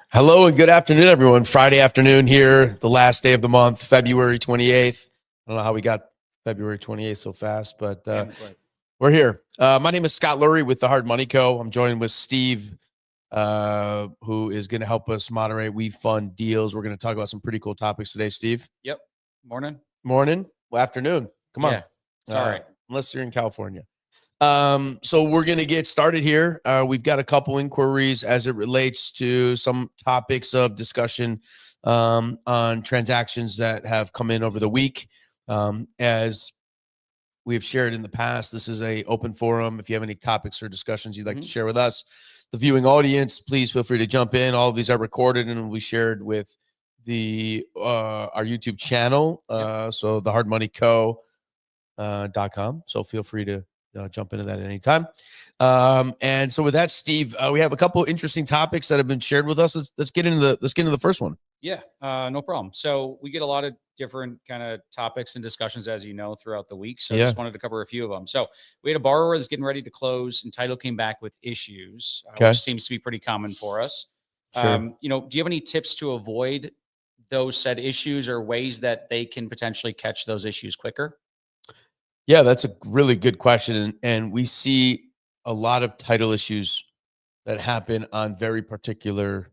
Hello and good afternoon, everyone. Friday afternoon here, the last day of the month, February 28th. I don't know how we got February 28th so fast, but we're here. My name is Scott Lurie with the Hard Money Co. I'm joined with Steve, who is going to help us moderate We Fund Deals. We're going to talk about some pretty cool topics today, Steve. Yep. Morning. Morning. Well, afternoon. Come on. Sorry. Unless you're in California. So we're going to get started here. We've got a couple inquiries as it relates to some topics of discussion on transactions that have come in over the week. As we have shared in the past, this is an open forum. If you have any topics or discussions you'd like to share with us, the viewing audience, please feel free to jump in. All of these are recorded and will be shared with the our YouTube channel. So the hardmoneyco.com. So feel free to jump into that at any time. And so with that, Steve, we have a couple of interesting topics that have been shared with us. Let's get into the first one. Yeah, no problem. So we get a lot of different kind of topics and discussions, as you know, throughout the week. So I just wanted to cover a few of them. So we had a borrower that's getting ready to close and title came back with issues, which seems to be pretty common for us. Sure. Do you have any tips to avoid those said issues or ways that they can potentially catch those issues quicker? Yeah, that's a really good question. And we see a lot of title issues that happen on very particular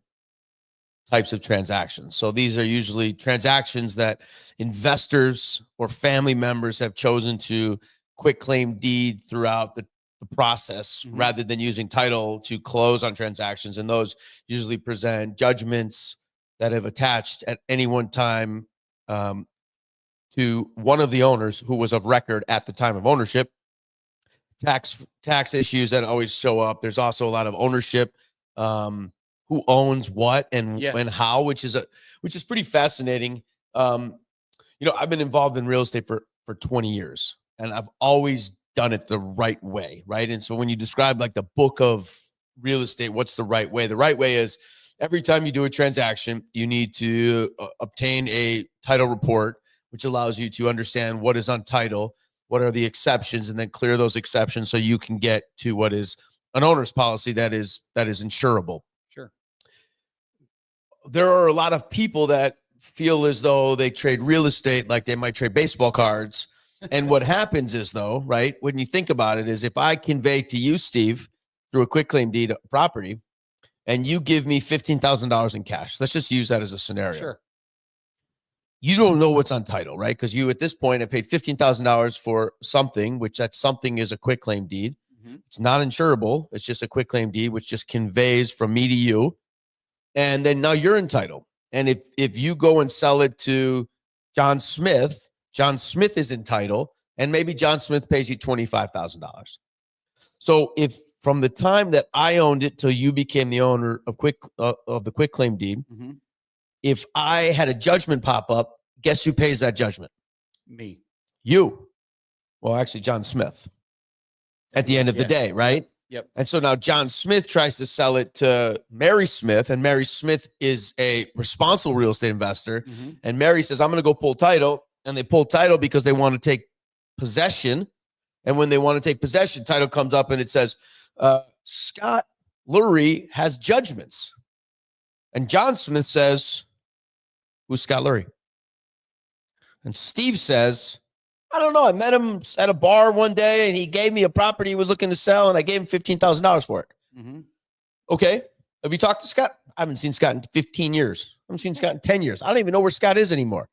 types of transactions. So these are usually transactions that investors or family members have chosen to quit claim deed throughout the process rather than using title to close on transactions. And those usually present judgments that have attached at any one time to one of the owners who was of record at the time of ownership. Tax issues that always show up. There's also a lot of ownership, who owns what and how, which is pretty fascinating. I've been involved in real estate for 20 years, and I've always done it the right way, right? And so when you describe like the book of real estate, what's the right way? The right way is every time you do a transaction, you need to obtain a title report, which allows you to understand what is on title, what are the exceptions, and then clear those exceptions so you can get to what is an owner's policy that is insurable. Sure. There are a lot of people that feel as though they trade real estate like they might trade baseball cards. And what happens is, though, right, when you think about it, is if I convey to you, Steve, through a quitclaim deed property, and you give me $15,000 in cash, let's just use that as a scenario. Sure. You don't know what's on title, right? Because you, at this point, have paid $15,000 for something, which that something is a quitclaim deed. It's not insurable. It's just a quitclaim deed, which just conveys from me to you. And then now you're entitled. And if you go and sell it to John Smith is entitled, and maybe John Smith pays you $25,000. So if from the time that I owned it till you became the owner of the quitclaim deed, if I had a judgment pop up, guess who pays that judgment? Me. You. Well, actually, John Smith. At the end of the day, right? Yep. And so now John Smith tries to sell it to Mary Smith, and Mary Smith is a responsible real estate investor. And Mary says, I'm going to go pull title. And they pull title because they want to take possession. And when they want to take possession, title comes up and it says, Scott Lurie has judgments. And John Smith says, who's Scott Lurie? And Steve says, I don't know. I met him at a bar one day and he gave me a property he was looking to sell and I gave him $15,000 for it. Okay. Have you talked to Scott? I haven't seen Scott in 15 years. I haven't seen Scott in 10 years. I don't even know where Scott is anymore.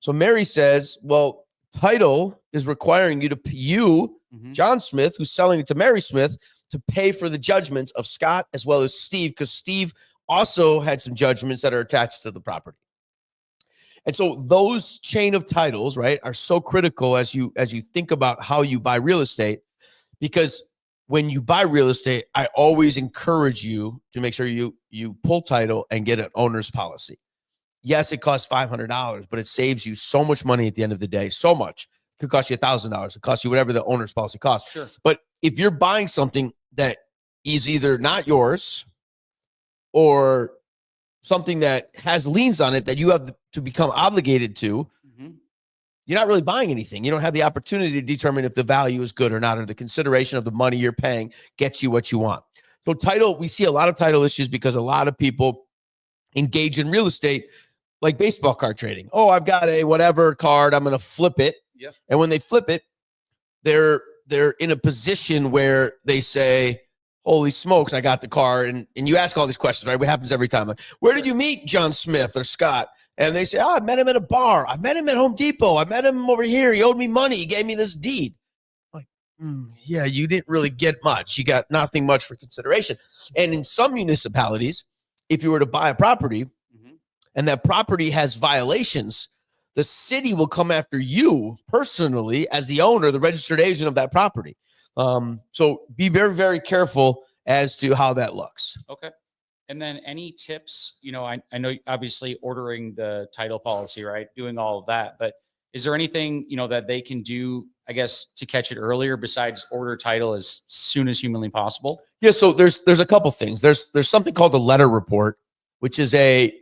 So Mary says, well, title is requiring you to John Smith, who's selling it to Mary Smith, to pay for the judgments of Scott as well as Steve, because Steve also had some judgments that are attached to the property. And so those chain of titles, right, are so critical as you think about how you buy real estate, because when you buy real estate, I always encourage you to make sure you pull title and get an owner's policy. Yes, it costs $500, but it saves you so much money at the end of the day. So much. It could cost you $1,000. It costs you whatever the owner's policy costs. Sure. But if you're buying something that is either not yours or something that has liens on it that you have to become obligated to, you're not really buying anything. You don't have the opportunity to determine if the value is good or not, or the consideration of the money you're paying gets you what you want. So title, we see a lot of title issues because a lot of people engage in real estate like baseball card trading. Oh, I've got a whatever card, I'm going to flip it. Yep. And when they flip it, they're in a position where they say, holy smokes, I got the car. And you ask all these questions, right? What happens every time? Like, where did you meet John Smith or Scott? And they say, oh, I met him at a bar. I met him at Home Depot. I met him over here. He owed me money. He gave me this deed. Like, yeah, you didn't really get much. You got nothing much for consideration. And in some municipalities, if you were to buy a property and that property has violations, the city will come after you personally as the owner, the registered agent of that property. So be very, very careful as to how that looks. Okay. And then any tips, I know obviously ordering the title policy, right? Doing all of that, but is there anything, that they can do, I guess, to catch it earlier besides order title as soon as humanly possible? Yeah. So there's a couple things. There's something called a letter report, which is a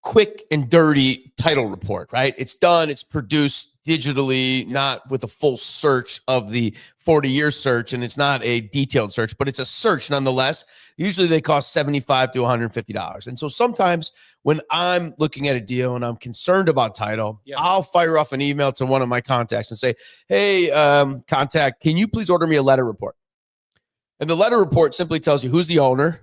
quick and dirty title report, right? It's done, it's produced digitally, not with a full search of the 40-year search, and it's not a detailed search, but it's a search nonetheless. Usually they cost $75 to $150. And so sometimes when I'm looking at a deal and I'm concerned about title, I'll fire off an email to one of my contacts and say, hey, contact, can you please order me a letter report? And the letter report simply tells you who's the owner,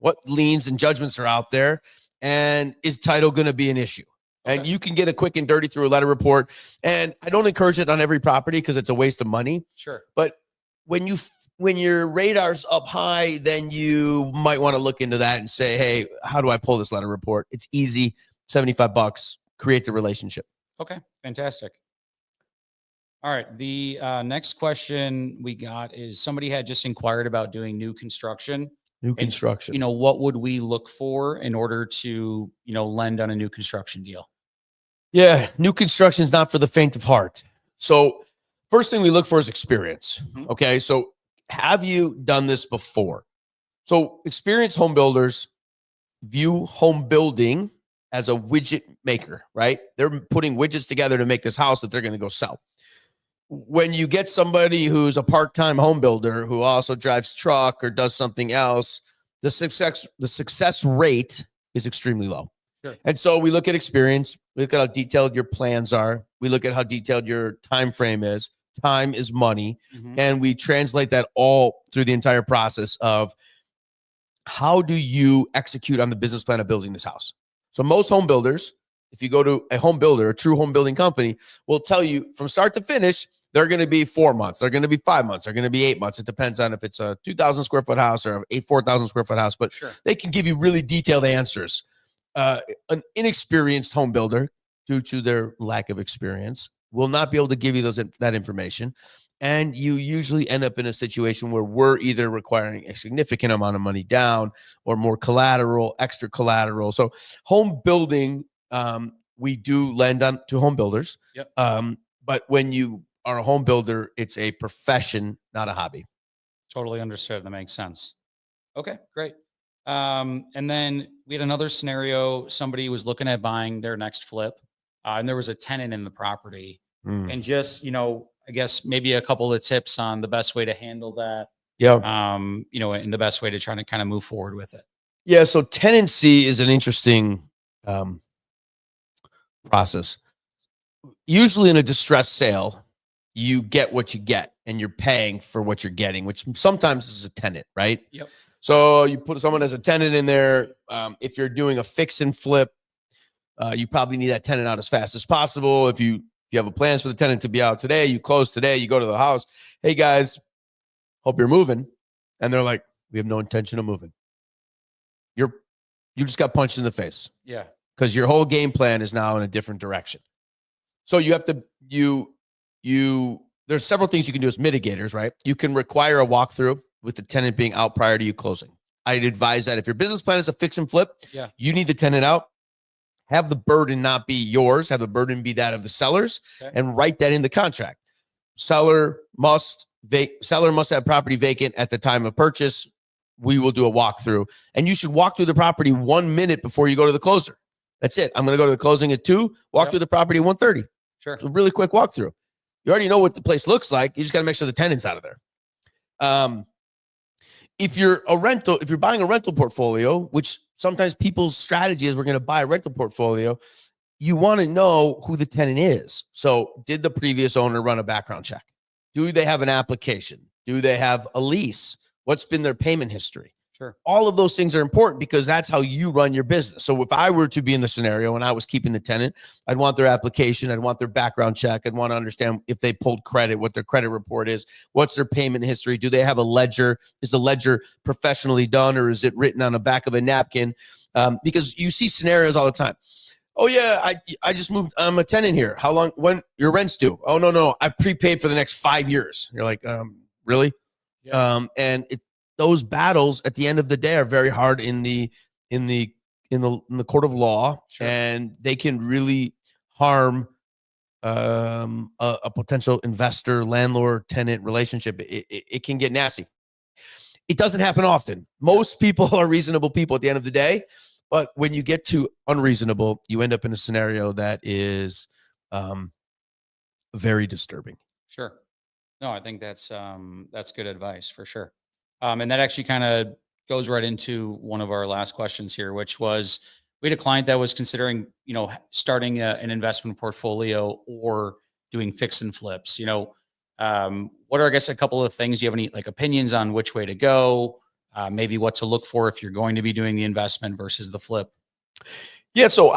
what liens and judgments are out there, and is title going to be an issue? And you can get a quick and dirty through a letter report. And I don't encourage it on every property because it's a waste of money. Sure. But when your radar's up high, then you might want to look into that and say, hey, how do I pull this letter report? It's easy, $75, create the relationship. Okay, fantastic. All right. The next question we got is somebody had just inquired about doing new construction. New construction. And, what would we look for in order to, lend on a new construction deal? Yeah, new construction is not for the faint of heart. So first thing we look for is experience. Okay, so have you done this before? So experienced home builders view home building as a widget maker, right? They're putting widgets together to make this house that they're going to go sell. When you get somebody who's a part-time home builder who also drives truck or does something else, the success rate is extremely low. Sure. And so we look at experience, we look at how detailed your plans are, we look at how detailed your time frame is. Time is money. And we translate that all through the entire process of how do you execute on the business plan of building this house? So most home builders, if you go to a home builder, a true home building company, will tell you from start to finish, they're going to be 4 months. They're going to be 5 months. They're going to be 8 months. It depends on if it's a 2,000 square foot house or a 4,000 square foot house, but they can give you really detailed answers. An inexperienced home builder, due to their lack of experience, will not be able to give you that information. And you usually end up in a situation where we're either requiring a significant amount of money down or more collateral, extra collateral. So home building, we do lend on to home builders. But when you are a home builder, it's a profession, not a hobby. Totally understood. That makes sense. Okay, great. And then we had another scenario. Somebody was looking at buying their next flip, and there was a tenant in the property. And just, I guess maybe a couple of tips on the best way to handle that. And the best way to try to kind of move forward with it. Yeah. So tenancy is an interesting process. Usually in a distressed sale, you get what you get and you're paying for what you're getting, which sometimes is a tenant, right? Yep. So you put someone as a tenant in there. If you're doing a fix and flip, you probably need that tenant out as fast as possible. If you have a plans for the tenant to be out today, you close today, you go to the house. Hey guys, hope you're moving. And they're like, we have no intention of moving. You just got punched in the face. Yeah. Because your whole game plan is now in a different direction. So you have to, there's several things you can do as mitigators, right? You can require a walkthrough with the tenant being out prior to you closing. I'd advise that if your business plan is a fix and flip, you need the tenant out. Have the burden not be yours. Have the burden be that of the sellers, and write that in the contract. Seller must have property vacant at the time of purchase. We will do a walkthrough, and you should walk through the property 1 minute before you go to the closer. That's it. I'm going to go to the closing at 2. Walk through the property at 1:30. Sure. It's a really quick walkthrough. You already know what the place looks like. You just got to make sure the tenant's out of there. If you're buying a rental portfolio, which sometimes people's strategy is we're going to buy a rental portfolio. You want to know who the tenant is. So did the previous owner run a background check? Do they have an application? Do they have a lease? What's been their payment history? Sure. All of those things are important because that's how you run your business. So if I were to be in the scenario and I was keeping the tenant, I'd want their application. I'd want their background check. I'd want to understand if they pulled credit, what their credit report is, what's their payment history. Do they have a ledger? Is the ledger professionally done or is it written on the back of a napkin? Because you see scenarios all the time. Oh yeah, I just moved. I'm a tenant here. How long? When your rent's due? Oh no, I prepaid for the next 5 years. You're like, really? Yeah. And those battles at the end of the day are very hard in the court of law, Sure. and they can really harm a potential investor landlord tenant relationship. It can get nasty. It doesn't happen often. Most people are reasonable people at the end of the day. But when you get to unreasonable, you end up in a scenario that is very disturbing. Sure. No, I think that's good advice for sure. And that actually kind of goes right into one of our last questions here, which was we had a client that was considering, starting an investment portfolio or doing fix and flips. What are, I guess, a couple of things? Do you have any opinions on which way to go? Maybe what to look for if you're going to be doing the investment versus the flip? Yeah, so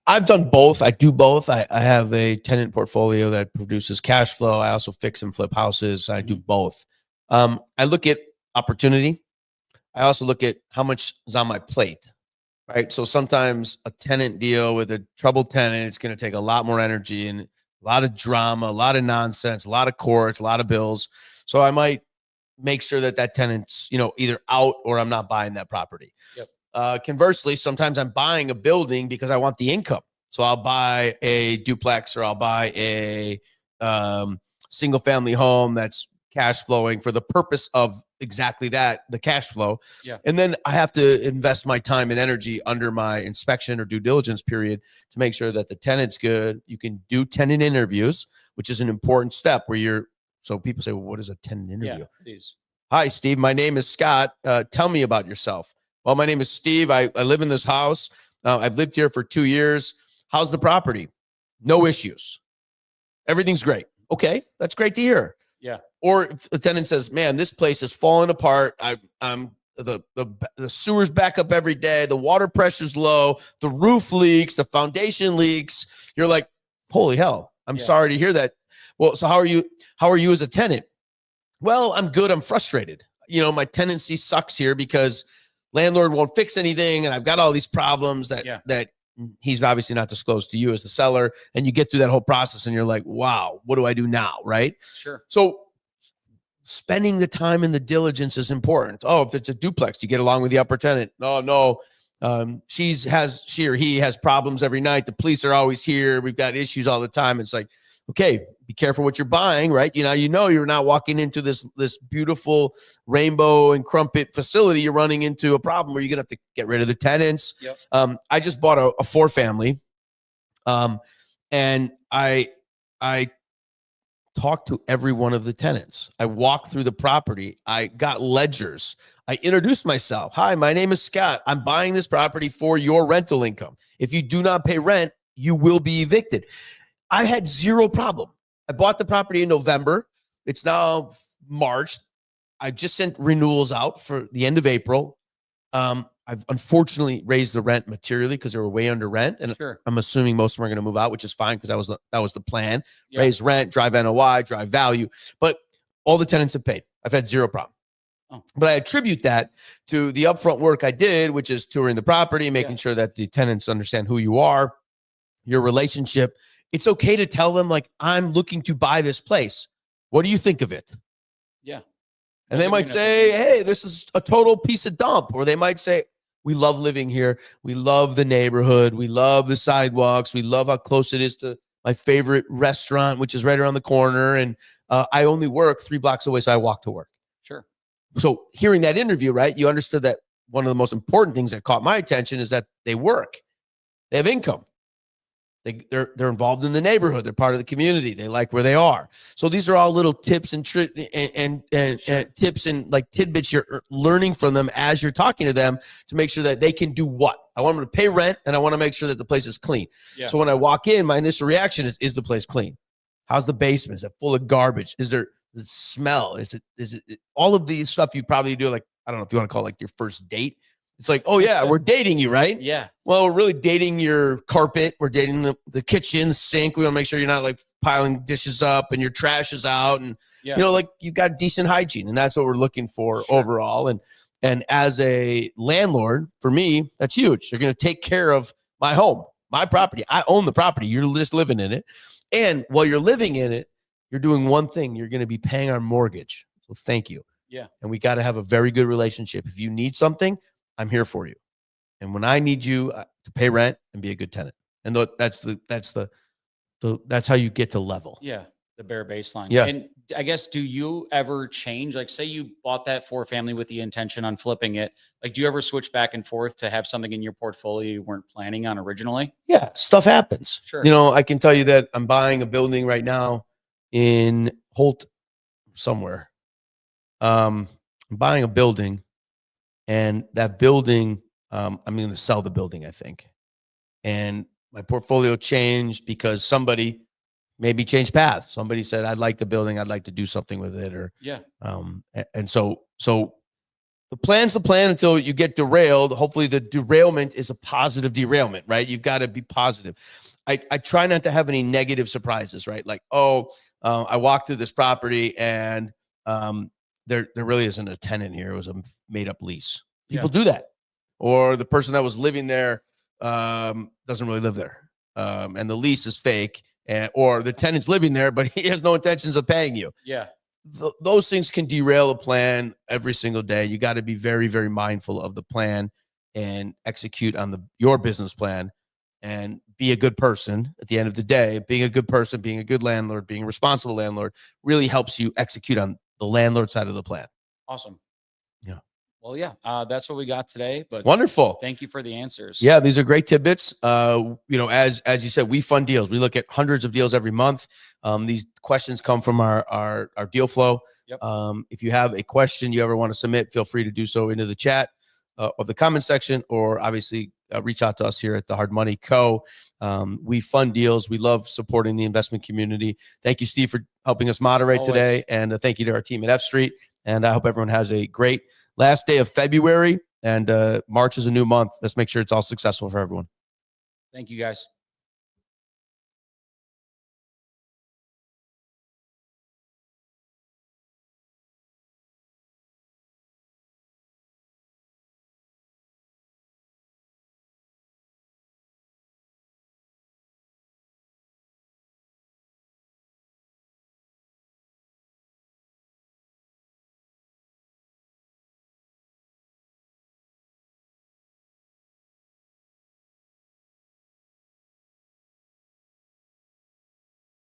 I've done both. I do both. I have a tenant portfolio that produces cash flow. I also fix and flip houses. I do both. I look at opportunity. I also look at how much is on my plate, right? So sometimes a tenant deal with a troubled tenant, it's going to take a lot more energy and a lot of drama, a lot of nonsense, a lot of courts, a lot of bills. So I might make sure that tenant's, either out or I'm not buying that property. Yep. Conversely, sometimes I'm buying a building because I want the income. So I'll buy a duplex or I'll buy a single family home that's cash flowing for the purpose of exactly that, the cash flow. Yeah. And then I have to invest my time and energy under my inspection or due diligence period to make sure that the tenant's good. You can do tenant interviews, which is an important step so people say, well, what is a tenant interview? Yeah, please. Hi, Steve. My name is Scott. Tell me about yourself. Well, my name is Steve. I live in this house. I've lived here for 2 years. How's the property? No issues. Everything's great. Okay, that's great to hear. Yeah. Or if the tenant says, man, this place is falling apart. I'm the sewers back up every day. The water pressure's low. The roof leaks. The foundation leaks. You're like, holy hell. I'm sorry to hear that. Well, so how are you as a tenant? Well, I'm good. I'm frustrated. My tenancy sucks here because landlord won't fix anything. And I've got all these problems that he's obviously not disclosed to you as the seller. And you get through that whole process and you're like, wow, what do I do now? Right. Sure. So spending the time and the diligence is important. Oh, if it's a duplex, you get along with the upper tenant. No. She or he has problems every night. The police are always here. We've got issues all the time. It's like, okay, be careful what you're buying, right? You're not walking into this beautiful rainbow and crumpet facility. You're running into a problem where you're gonna have to get rid of the tenants. Yep. I just bought a 4-family, and I talked to every one of the tenants. I walked through the property. I got ledgers. I introduced myself. Hi, my name is Scott. I'm buying this property for your rental income. If you do not pay rent, you will be evicted. I had zero problem. I bought the property in November. It's now March. I just sent renewals out for the end of April. I've unfortunately raised the rent materially because they were way under rent. And sure. I'm assuming most of them are going to move out, which is fine because that was the plan. Yeah. Raise rent, drive NOI, drive value. But all the tenants have paid. I've had zero problem. Oh. But I attribute that to the upfront work I did, which is touring the property, making sure that the tenants understand who you are, your relationship. It's okay to tell them, like, I'm looking to buy this place. What do you think of it? Yeah. And they might say, hey, this is a total piece of dump. Or they might say, we love living here. We love the neighborhood. We love the sidewalks. We love how close it is to my favorite restaurant, which is right around the corner. And I only work 3 blocks away, so I walk to work. Sure. So hearing that interview, right, you understood that one of the most important things that caught my attention is that they work. They have income. They're involved in the neighborhood. They're part of the community. They like where they are. So these are all little tips and tips and like tidbits you're learning from them as you're talking to them to make sure that they can do what. I want them to pay rent, and I want to make sure that the place is clean. Yeah. So when I walk in, my initial reaction is the place clean? How's the basement? Is it full of garbage? Is there the smell? Is it all of these stuff you probably do, like, I don't know if you want to call it like your first date. It's like, oh yeah, we're dating you, right? Yeah. Well, we're really dating your carpet. We're dating the kitchen sink. We want to make sure you're not like piling dishes up and your trash is out, and you know, like you got decent hygiene, and that's what we're looking for overall. And as a landlord, for me, that's huge. You're going to take care of my home, my property. I own the property. You're just living in it, and while you're living in it, you're doing one thing. You're going to be paying our mortgage. So thank you. Yeah. And we got to have a very good relationship. If you need something, I'm here for you. And when I need you to pay rent and be a good tenant, and that's how you get to level. Yeah. The bare baseline. Yeah. And I guess, do you ever change? Like, say you bought that 4-family with the intention on flipping it. Like, do you ever switch back and forth to have something in your portfolio you weren't planning on originally? Yeah. Stuff happens. Sure. You know, I can tell you that I'm buying a building right now in Holt somewhere. I'm buying a building, and that building, I'm going to sell the building, I think. And my portfolio changed because somebody maybe changed paths. Somebody said, I'd like the building. I'd like to do something with it. Or, and so the plan's the plan until you get derailed. Hopefully the derailment is a positive derailment, right? You've got to be positive. I try not to have any negative surprises, right? Like, I walked through this property and, there really isn't a tenant here. It was a made up lease. People do that. Or the person that was living there doesn't really live there. And the lease is fake. Or the tenant's living there, but he has no intentions of paying you. Yeah. Those things can derail a plan every single day. You got to be very, very mindful of the plan and execute on your business plan and be a good person. At the end of the day, being a good person, being a good landlord, being a responsible landlord really helps you execute on the landlord side of the plan. Awesome. Yeah. Well, yeah, that's what we got today. But wonderful. Thank you for the answers. Yeah, these are great tidbits. You know, as you said, we fund deals. We look at hundreds of deals every month. These questions come from our deal flow. Yep. If you have a question you ever want to submit, feel free to do so into the chat of the comment section, or obviously reach out to us here at the Hard Money Co. We fund deals. We love supporting the investment community. Thank you, Steve, for helping us moderate today. And thank you to our team at F Street. And I hope everyone has a great last day of February. And March is a new month. Let's make sure it's all successful for everyone. Thank you, guys.